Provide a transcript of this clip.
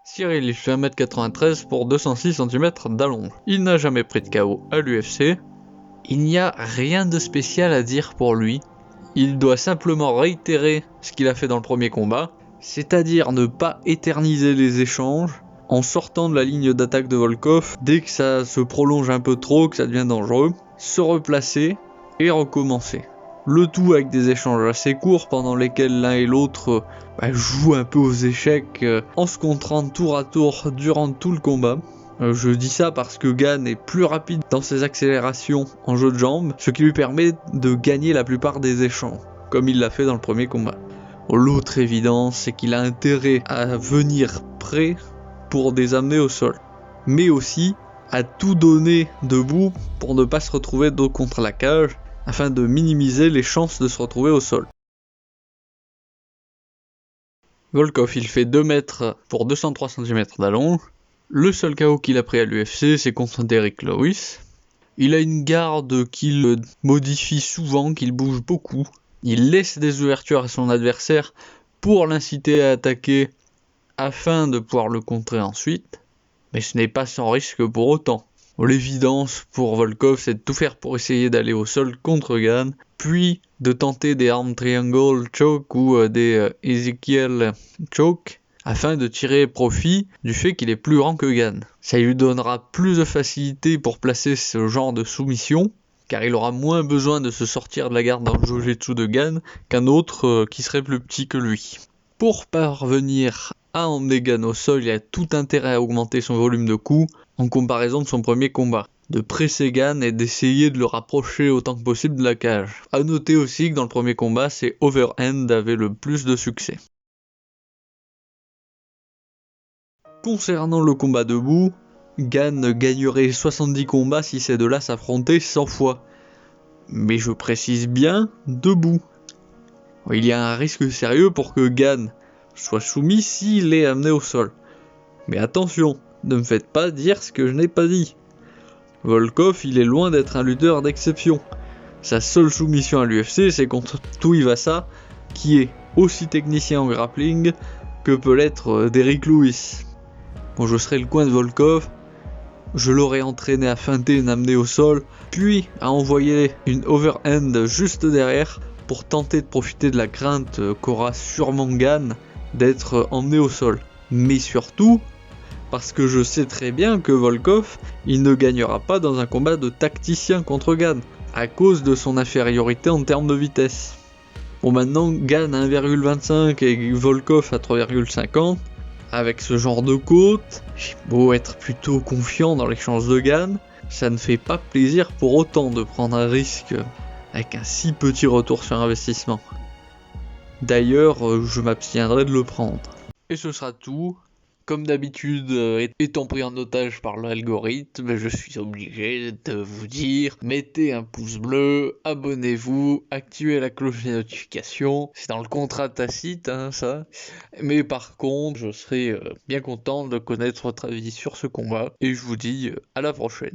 Cyril, il fait 1m93 pour 206 cm d'allonge. Il n'a jamais pris de KO à l'UFC. Il n'y a rien de spécial à dire pour lui. Il doit simplement réitérer ce qu'il a fait dans le premier combat, c'est-à-dire ne pas éterniser les échanges en sortant de la ligne d'attaque de Volkov dès que ça se prolonge un peu trop, que ça devient dangereux, se replacer et recommencer. Le tout avec des échanges assez courts pendant lesquels l'un et l'autre jouent un peu aux échecs en se contrant tour à tour durant tout le combat. Je dis ça parce que Gane est plus rapide dans ses accélérations en jeu de jambes, ce qui lui permet de gagner la plupart des échanges, comme il l'a fait dans le premier combat. L'autre évidence, c'est qu'il a intérêt à venir prêt pour les amener au sol, mais aussi à tout donner debout pour ne pas se retrouver dos contre la cage, afin de minimiser les chances de se retrouver au sol. Volkov, il fait 2 mètres pour 203 cm d'allonge. Le seul KO qu'il a pris à l'UFC, c'est contre Derrick Lewis. Il a une garde qu'il modifie souvent, qu'il bouge beaucoup. Il laisse des ouvertures à son adversaire pour l'inciter à attaquer afin de pouvoir le contrer ensuite. Mais ce n'est pas sans risque pour autant. L'évidence pour Volkov, c'est de tout faire pour essayer d'aller au sol contre Gane, puis de tenter des arm triangle choke ou des Ezekiel choke, afin de tirer profit du fait qu'il est plus grand que Gane. Ça lui donnera plus de facilité pour placer ce genre de soumission, car il aura moins besoin de se sortir de la garde dans le Jujutsu de Gane qu'un autre qui serait plus petit que lui. Pour parvenir à emmener Gane au sol, il a tout intérêt à augmenter son volume de coups en comparaison de son premier combat, de presser Gane et d'essayer de le rapprocher autant que possible de la cage. A noter aussi que dans le premier combat, c'est overhand avait le plus de succès. Concernant le combat debout, Gane gagnerait 70 combats si ces deux-là s'affrontaient 100 fois. Mais je précise bien debout. Il y a un risque sérieux pour que Gane soit soumis s'il est amené au sol. Mais attention, ne me faites pas dire ce que je n'ai pas dit. Volkov, il est loin d'être un lutteur d'exception. Sa seule soumission à l'UFC, c'est contre Tuivasa, qui est aussi technicien en grappling que peut l'être Derrick Lewis. Bon, je serai le coin de Volkov, je l'aurais entraîné à feinter une amenée au sol, puis à envoyer une overhand juste derrière pour tenter de profiter de la crainte qu'aura sûrement Gane d'être emmené au sol. Mais surtout, parce que je sais très bien que Volkov, il ne gagnera pas dans un combat de tacticien contre Gane, à cause de son infériorité en termes de vitesse. Bon, maintenant, Gane à 1,25 et Volkov à 3,50, avec ce genre de côte, j'ai beau être plutôt confiant dans les chances de Gane, ça ne fait pas plaisir pour autant de prendre un risque avec un si petit retour sur investissement. D'ailleurs, je m'abstiendrai de le prendre. Et ce sera tout. Comme d'habitude, étant pris en otage par l'algorithme, je suis obligé de vous dire, mettez un pouce bleu, abonnez-vous, activez la cloche des notifications, c'est dans le contrat tacite, ça. Mais par contre, je serai bien content de connaître votre avis sur ce combat, et je vous dis à la prochaine.